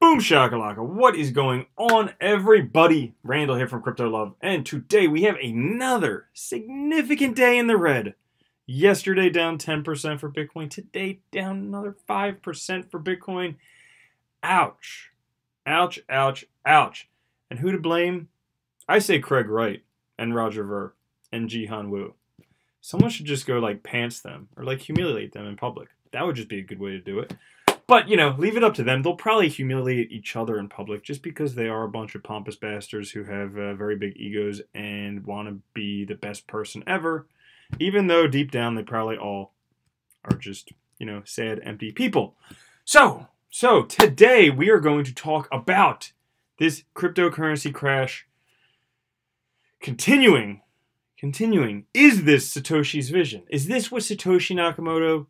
Boom shakalaka. What is going on, everybody? Randall here from Crypto Love, and today we have another significant day in the red. Yesterday down 10% for Bitcoin. Today down another 5% for Bitcoin. Ouch. Ouch, ouch, ouch. And who to blame? I say Craig Wright and Roger Ver and Jihan Wu. Someone should just go like pants them or like humiliate them in public. That would just be a good way to do it. But, you know, leave it up to them. They'll probably humiliate each other in public just because they are a bunch of pompous bastards who have very big egos and want to be the best person ever. Even though deep down they probably all are just, you know, sad, empty people. So today we are going to talk about this cryptocurrency crash continuing. Is this Satoshi's vision? Is this what Satoshi Nakamoto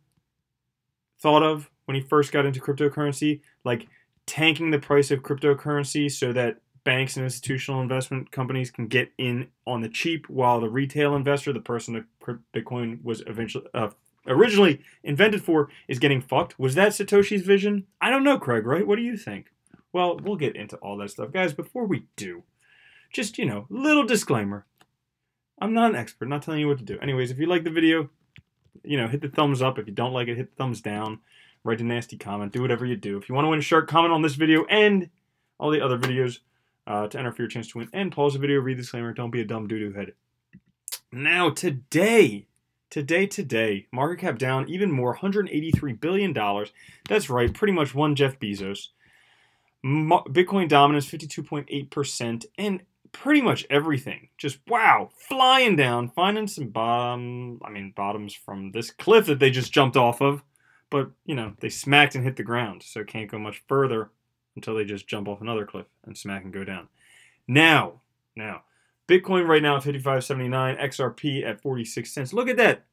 thought of when he first got into cryptocurrency? Like tanking the price of cryptocurrency so that banks and institutional investment companies can get in on the cheap while the retail investor, the person that Bitcoin was originally invented for, is getting fucked? Was that Satoshi's vision? I don't know, Craig, right? What do you think? Well, we'll get into all that stuff. Guys, before we do, just, you know, little disclaimer. I'm not an expert, not telling you what to do. Anyways, if you like the video, you know, hit the thumbs up. If you don't like it, hit the thumbs down. Write a nasty comment. Do whatever you do. If you want to win a shirt, comment on this video and all the other videos to enter for your chance to win. And pause the video, read the disclaimer. Don't be a dumb doo-doo head. Now, today, market cap down even more, $183 billion. That's right, pretty much one Jeff Bezos. Bitcoin dominance, 52.8%. And pretty much everything, just wow, flying down, finding some bottoms from this cliff that they just jumped off of, but you know, they smacked and hit the ground, so it can't go much further until they just jump off another cliff and smack and go down. Now, Bitcoin right now at 55.79, XRP at 46 cents. Look at that.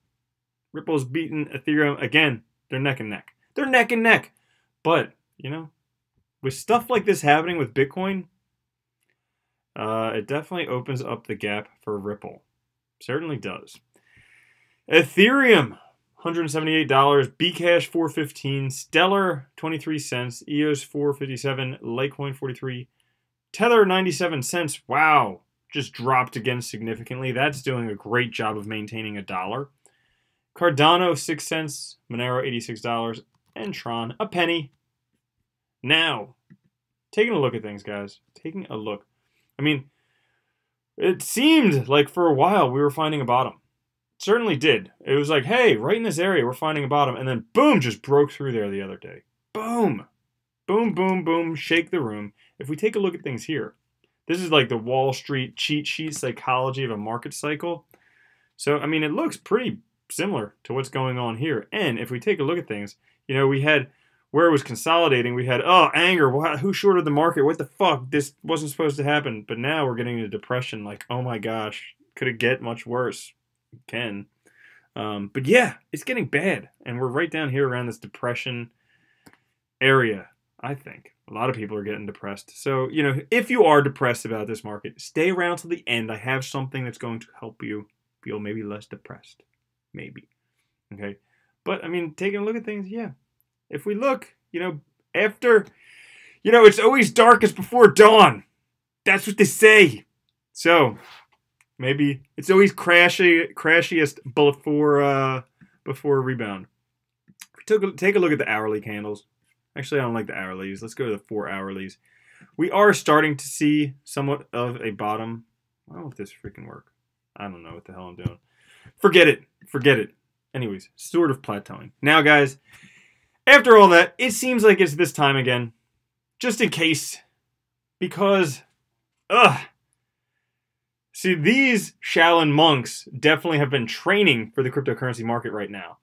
Ripple's beating Ethereum again. They're neck and neck. They're neck and neck. But, you know, with stuff like this happening with Bitcoin, it definitely opens up the gap for Ripple. Certainly does. Ethereum, $178. Bcash, $4.15. Stellar, 23 cents. EOS, $4.57. Litecoin, 43. Tether, 97 cents. Wow. Just dropped again significantly. That's doing a great job of maintaining $1. Cardano, 6 cents. Monero, $86. And Tron, a penny. Now, taking a look at things, guys. Taking a look. I mean, it seemed like for a while we were finding a bottom. It certainly did. It was like, hey, right in this area, we're finding a bottom. And then, boom, just broke through there the other day. Boom. Boom, boom, boom. Shake the room. If we take a look at things here, this is like the Wall Street cheat sheet psychology of a market cycle. So, I mean, it looks pretty similar to what's going on here. And if we take a look at things, you know, we had where it was consolidating, we had, oh, anger, who shorted the market? What the fuck? This wasn't supposed to happen. But now we're getting into depression, like, oh my gosh, could it get much worse? It can. But yeah, it's getting bad. And we're right down here around this depression area, I think. A lot of people are getting depressed. So, you know, if you are depressed about this market, stay around till the end. I have something that's going to help you feel maybe less depressed. Maybe. Okay? But, I mean, taking a look at things, yeah. If we look, you know, after, you know, it's always darkest before dawn. That's what they say. So, maybe it's always crashiest before a rebound. If we take a look at the hourly candles. Actually, I don't like the hourlies. Let's go to the 4 hourlies. We are starting to see somewhat of a bottom. I don't know if this freaking work. I don't know what the hell I'm doing. Forget it. Anyways, sort of plateauing. Now, guys, after all that, it seems like it's this time again. Just in case. Because, see, these Shaolin Monks definitely have been training for the cryptocurrency market right now.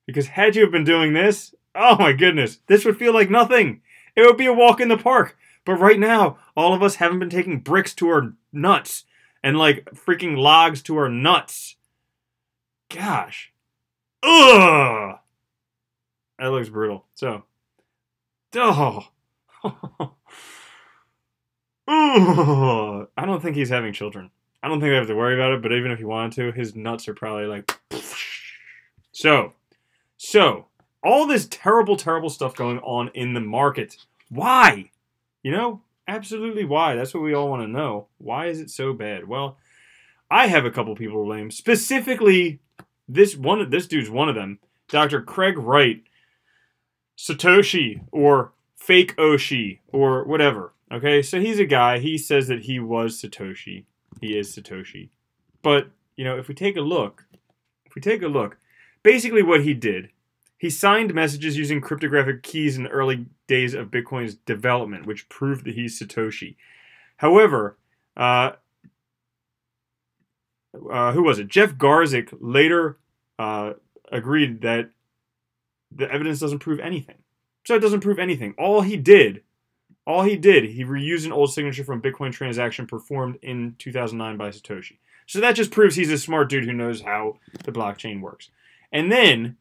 Because had you have been doing this, oh my goodness, this would feel like nothing. It would be a walk in the park. But right now, all of us haven't been taking bricks to our nuts. And like freaking logs to our nuts. Gosh. Ugh. That looks brutal. So, oh. I don't think he's having children. I don't think I have to worry about it, but even if he wanted to, his nuts are probably like... So, all this terrible, terrible stuff going on in the market. Why? You know, absolutely why. That's what we all want to know. Why is it so bad? Well, I have a couple people to blame. Specifically, this dude's one of them. Dr. Craig Wright, Satoshi, or fake Oshi, or whatever. Okay, so he's a guy. He says that he was Satoshi. He is Satoshi. But, you know, if we take a look, basically what he did, he signed messages using cryptographic keys in the early days of Bitcoin's development, which proved that he's Satoshi. However, who was it? Jeff Garzik later agreed that the evidence doesn't prove anything. So it doesn't prove anything. He reused an old signature from a Bitcoin transaction performed in 2009 by Satoshi. So that just proves he's a smart dude who knows how the blockchain works. And then,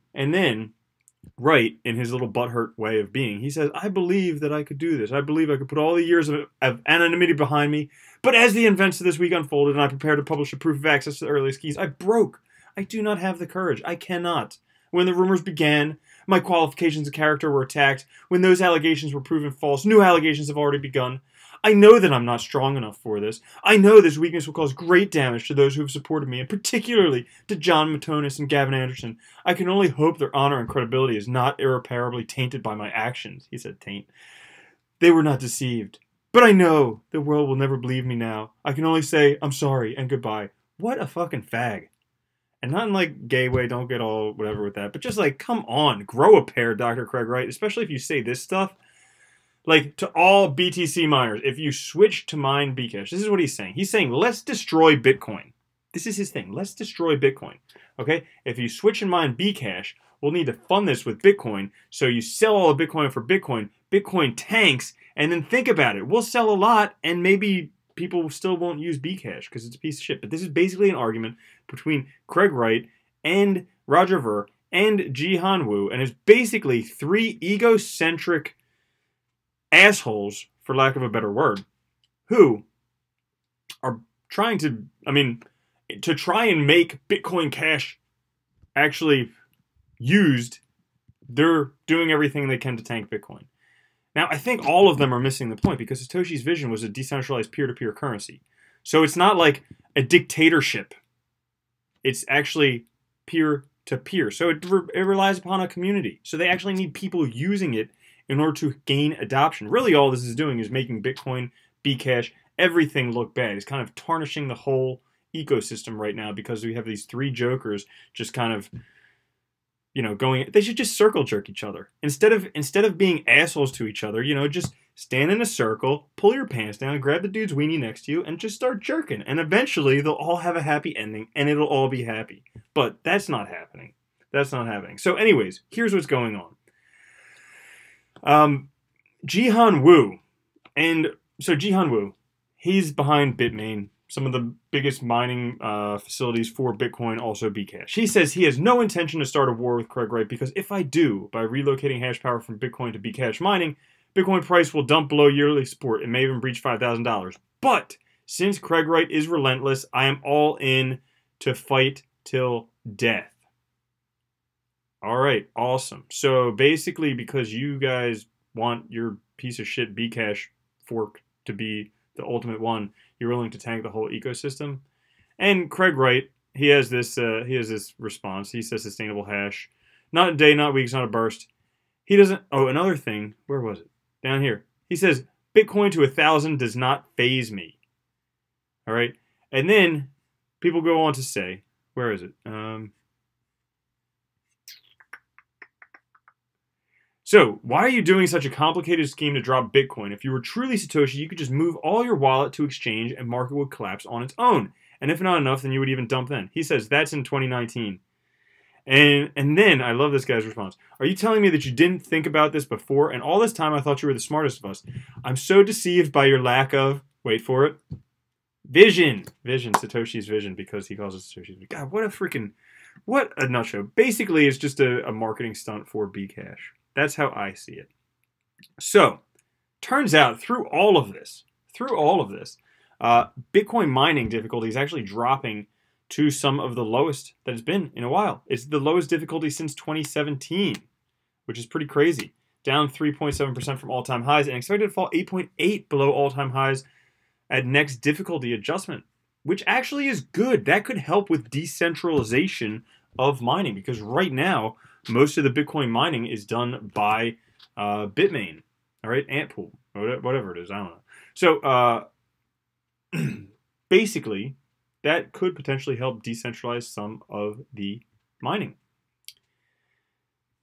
Wright, in his little butthurt way of being, he says, I believe that I could do this. I believe I could put all the years of anonymity behind me. But as the events of this week unfolded and I prepared to publish a proof of access to the earliest keys, I broke. I do not have the courage. I cannot. When the rumors began, my qualifications of character were attacked. When those allegations were proven false, new allegations have already begun. I know that I'm not strong enough for this. I know this weakness will cause great damage to those who have supported me, and particularly to John Matonis and Gavin Anderson. I can only hope their honor and credibility is not irreparably tainted by my actions. He said taint. They were not deceived. But I know the world will never believe me now. I can only say I'm sorry and goodbye. What a fucking fag. And not in like gay way, don't get all whatever with that, but just like, come on, grow a pair, Dr. Craig Wright, especially if you say this stuff. Like, to all BTC miners, if you switch to mine Bcash, this is what he's saying. He's saying, let's destroy Bitcoin. This is his thing. Let's destroy Bitcoin. Okay? If you switch and mine Bcash, we'll need to fund this with Bitcoin. So you sell all the Bitcoin for Bitcoin. Bitcoin tanks, and then think about it. We'll sell a lot, and maybe people still won't use Bcash because it's a piece of shit. But this is basically an argument between Craig Wright and Roger Ver and Jihan Wu, and it's basically three egocentric assholes, for lack of a better word, who are trying to, to try and make Bitcoin Cash actually used, they're doing everything they can to tank Bitcoin. Now, I think all of them are missing the point because Satoshi's vision was a decentralized peer-to-peer currency. So it's not like a dictatorship. It's actually peer-to-peer. So it relies upon a community. So they actually need people using it in order to gain adoption. Really all this is doing is making Bitcoin, Bcash, everything look bad. It's kind of tarnishing the whole ecosystem right now because we have these three jokers just kind of, going, they should just circle jerk each other. Instead of being assholes to each other, just stand in a circle, pull your pants down, grab the dude's weenie next to you, and just start jerking. And eventually they'll all have a happy ending and it'll all be happy. But that's not happening. That's not happening. So anyways, here's what's going on. Jihan Wu, he's behind Bitmain, some of the biggest mining facilities for Bitcoin, also Bcash. He says he has no intention to start a war with Craig Wright because if I do, by relocating hash power from Bitcoin to Bcash mining, Bitcoin price will dump below yearly support and may even breach $5,000. But since Craig Wright is relentless, I am all in to fight till death. All right, awesome. So basically, because you guys want your piece of shit Bcash fork to be the ultimate one, you're willing to tank the whole ecosystem. And Craig Wright, he has this response. He says sustainable hash, not a day, not weeks, not a burst. He doesn't. Oh, another thing. Where was it? Down here. He says Bitcoin to 1,000 does not faze me. All right, and then people go on to say, where is it? So, why are you doing such a complicated scheme to drop Bitcoin? If you were truly Satoshi, you could just move all your wallet to exchange and market would collapse on its own. And if not enough, then you would even dump then. He says that's in 2019. And then, I love this guy's response. Are you telling me that you didn't think about this before? And all this time I thought you were the smartest of us. I'm so deceived by your lack of, wait for it, vision. Vision, Satoshi's vision, because he calls it Satoshi's vision. God, what a nutshell. Basically, it's just a marketing stunt for Bcash. That's how I see it. So, turns out through all of this, Bitcoin mining difficulty is actually dropping to some of the lowest that it's been in a while. It's the lowest difficulty since 2017, which is pretty crazy. down 3.7% from all-time highs, and expected to fall 8.8 below all-time highs at next difficulty adjustment, which actually is good. That could help with decentralization of mining, because right now, most of the Bitcoin mining is done by Bitmain, all right, Antpool, whatever it is, I don't know. So basically, that could potentially help decentralize some of the mining.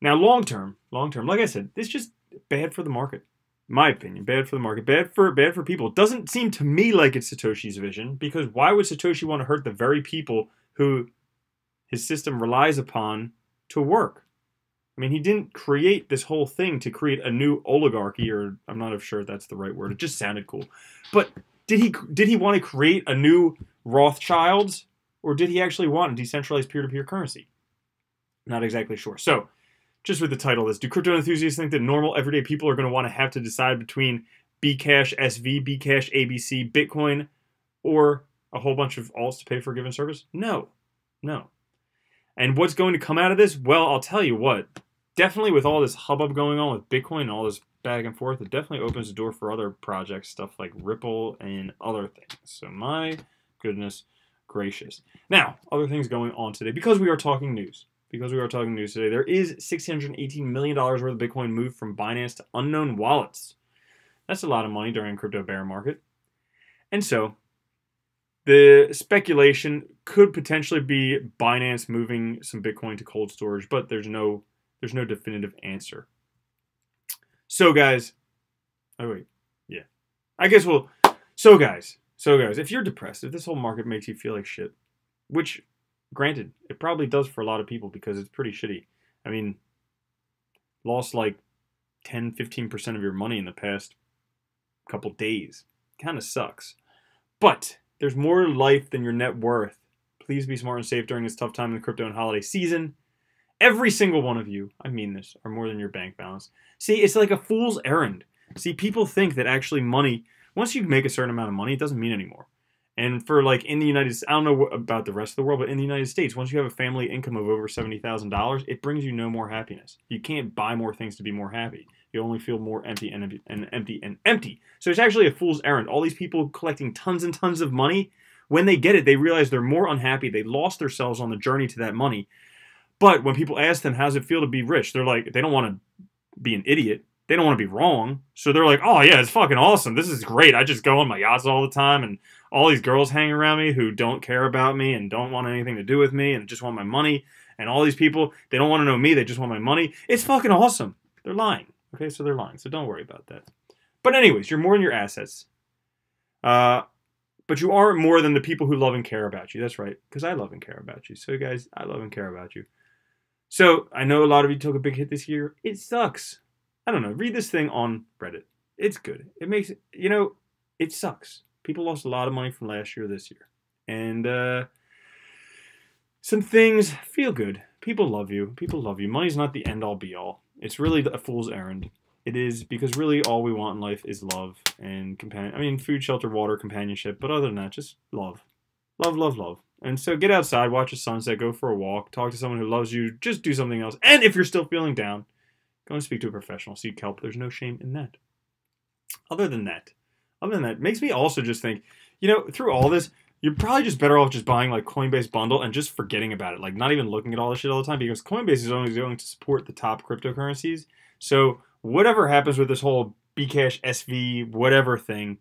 Now, long term, like I said, this is just bad for the market. My opinion, bad for the market, bad for people. It doesn't seem to me like it's Satoshi's vision, because why would Satoshi want to hurt the very people who his system relies upon to work? I mean, he didn't create this whole thing to create a new oligarchy, or I'm not sure if that's the right word. It just sounded cool. But did he want to create a new Rothschilds, or did he actually want a decentralized peer-to-peer currency? Not exactly sure. So, just with the title of this, do crypto enthusiasts think that normal, everyday people are going to want to have to decide between Bcash SV, Bcash ABC, Bitcoin, or a whole bunch of alts to pay for a given service? No. No. And what's going to come out of this? Well, I'll tell you what. Definitely with all this hubbub going on with Bitcoin and all this back and forth, it definitely opens the door for other projects, stuff like Ripple and other things. So my goodness gracious. Now, other things going on today, because we are talking news. Today, there is $618 million worth of Bitcoin moved from Binance to unknown wallets. That's a lot of money during a crypto bear market. And so, the speculation could potentially be Binance moving some Bitcoin to cold storage, but there's no definitive answer. So guys, So guys, if you're depressed, if this whole market makes you feel like shit, which, granted, it probably does for a lot of people because it's pretty shitty. I mean, lost like 10, 15% of your money in the past couple days. Kind of sucks. But there's more to life than your net worth. Please be smart and safe during this tough time in the crypto and holiday season. Every single one of you, I mean this, are more than your bank balance. See, it's like a fool's errand. See, people think that actually money, once you make a certain amount of money, it doesn't mean anymore. And for like in the United States, I don't know about the rest of the world, but in the United States, once you have a family income of over $70,000, it brings you no more happiness. You can't buy more things to be more happy. You only feel more empty and empty. So it's actually a fool's errand. All these people collecting tons and tons of money, when they get it, they realize they're more unhappy. They lost themselves on the journey to that money. But when people ask them, how does it feel to be rich? They're like, they don't want to be an idiot. They don't want to be wrong. So they're like, oh yeah, it's fucking awesome. This is great. I just go on my yachts all the time, and all these girls hang around me who don't care about me and don't want anything to do with me and just want my money. And all these people, they don't want to know me. They just want my money. It's fucking awesome. They're lying. Okay, so they're lying. So don't worry about that. But anyways, you're more than your assets. But you are more than the people who love and care about you. That's right, because I love and care about you. So guys, I love and care about you. So I know a lot of you took a big hit this year. It sucks. I don't know. Read this thing on Reddit. It's good. It makes it, it sucks. People lost a lot of money from last year this year. And some things feel good. People love you. People love you. Money's not the end all be all. It's really a fool's errand. It is, because really all we want in life is love and food, shelter, water, companionship. But other than that, just love. Love, love, love. And so get outside, watch a sunset, go for a walk, talk to someone who loves you, just do something else. And if you're still feeling down, go and speak to a professional, seek help. There's no shame in that. Other than that, it makes me also just think, through all this, you're probably just better off just buying like Coinbase Bundle and just forgetting about it. Like not even looking at all this shit all the time, because Coinbase is only going to support the top cryptocurrencies. So whatever happens with this whole Bcash SV, whatever thing,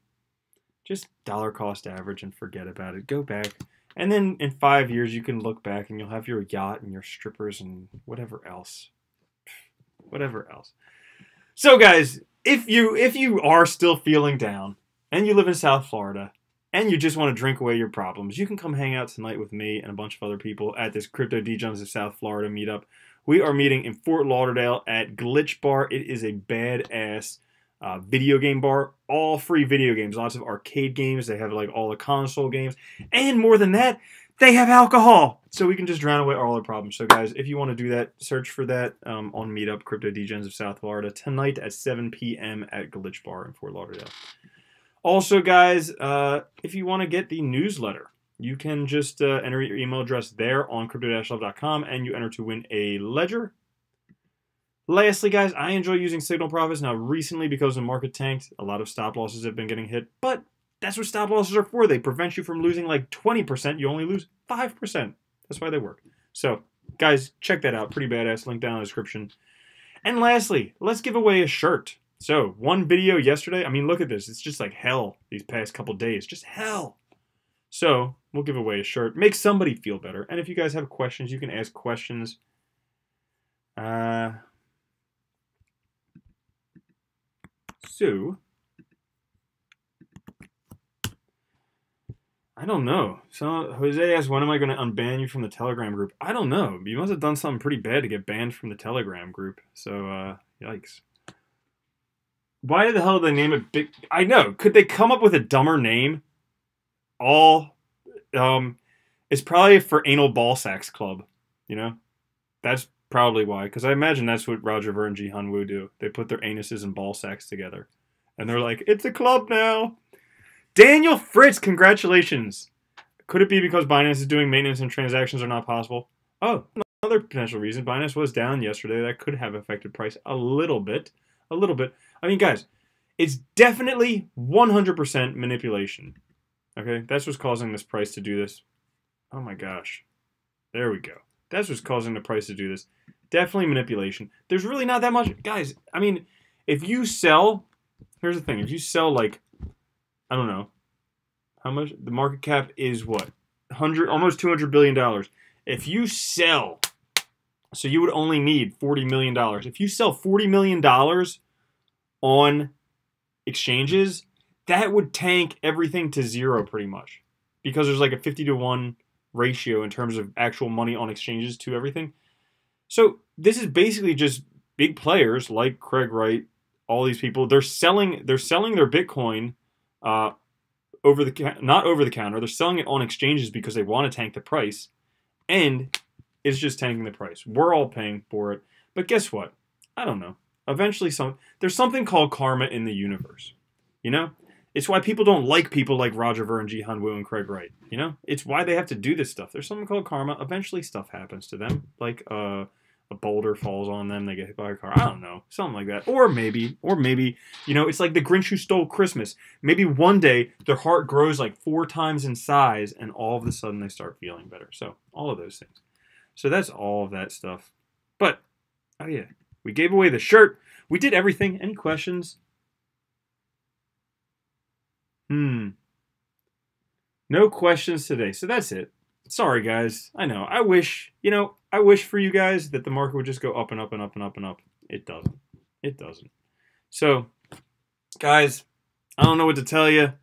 just dollar cost average and forget about it. Go back. And then in 5 years, you can look back and you'll have your yacht and your strippers and whatever else. So guys, if you are still feeling down and you live in South Florida and you just want to drink away your problems, you can come hang out tonight with me and a bunch of other people at this Crypto Degens of South Florida meetup. We are meeting in Fort Lauderdale at Glitch Bar. It is a badass video game bar, all free video games, lots of arcade games. They have like all the console games, and more than that, they have alcohol, so we can just drown away all our problems. So guys, if you want to do that, search for that on Meetup, Crypto Degens of South Florida, tonight at 7 p.m. at Glitch Bar in Fort Lauderdale. Also guys, if you want to get the newsletter, you can just enter your email address there on crypto-love.com, and you enter to win a ledger Lastly, guys, I enjoy using signal profits. Now, recently, because the market tanked, a lot of stop losses have been getting hit. But that's what stop losses are for. They prevent you from losing like 20%. You only lose 5%. That's why they work. So, guys, check that out. Pretty badass. Link down in the description. And lastly, let's give away a shirt. So, one video yesterday. I mean, look at this. It's just like hell these past couple days. Just hell. So, we'll give away a shirt. Make somebody feel better. And if you guys have questions, you can ask questions. So, I don't know. So, Jose asked, when am I going to unban you from the Telegram group? I don't know. You must have done something pretty bad to get banned from the Telegram group. So, yikes. Why the hell did they name it Big... I know. Could they come up with a dumber name? It's probably for Anal Ball Sacks Club. You know? That's probably why. Because I imagine that's what Roger Ver and Ji Han Woo do. They put their anuses and ball sacks together. And they're like, it's a club now. Daniel Fritz, congratulations. Could it be because Binance is doing maintenance and transactions are not possible? Oh, another potential reason. Binance was down yesterday. That could have affected price a little bit. A little bit. I mean, guys, it's definitely 100% manipulation. Okay? That's what's causing this price to do this. Oh my gosh. There we go. That's what's causing the price to do this. Definitely manipulation. There's really not that much. Guys, I mean, if you sell... Here's the thing. If you sell, like... I don't know. How much? The market cap is what? Almost $200 billion. If you sell... So you would only need $40 million. If you sell $40 million on exchanges, that would tank everything to zero pretty much. Because there's like a 50-to-1 ratio in terms of actual money on exchanges to everything. So this is basically just big players like Craig Wright, all these people. They're selling their Bitcoin not over the counter. They're selling it on exchanges because they want to tank the price. And it's just tanking the price. We're all paying for it. But guess what? I don't know. Eventually, there's something called karma in the universe. You know? It's why people don't like people like Roger Ver and Ji Han Woo and Craig Wright. You know? It's why they have to do this stuff. There's something called karma. Eventually, stuff happens to them. Like a boulder falls on them. They get hit by a car. I don't know. Something like that. Or maybe, you know, it's like the Grinch who stole Christmas. Maybe one day their heart grows like 4 times in size and all of a sudden they start feeling better. So, all of those things. So that's all of that stuff. But, oh yeah, we gave away the shirt. We did everything. Any questions? No questions today. So that's it. Sorry, guys. I know. I wish for you guys that the market would just go up and up and up and up and up. It doesn't. It doesn't. So, guys, I don't know what to tell you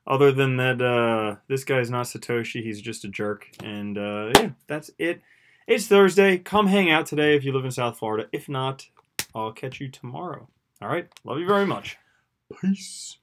other than that this guy's not Satoshi. He's just a jerk. And, yeah, that's it. It's Thursday. Come hang out today if you live in South Florida. If not, I'll catch you tomorrow. All right? Love you very much. Peace.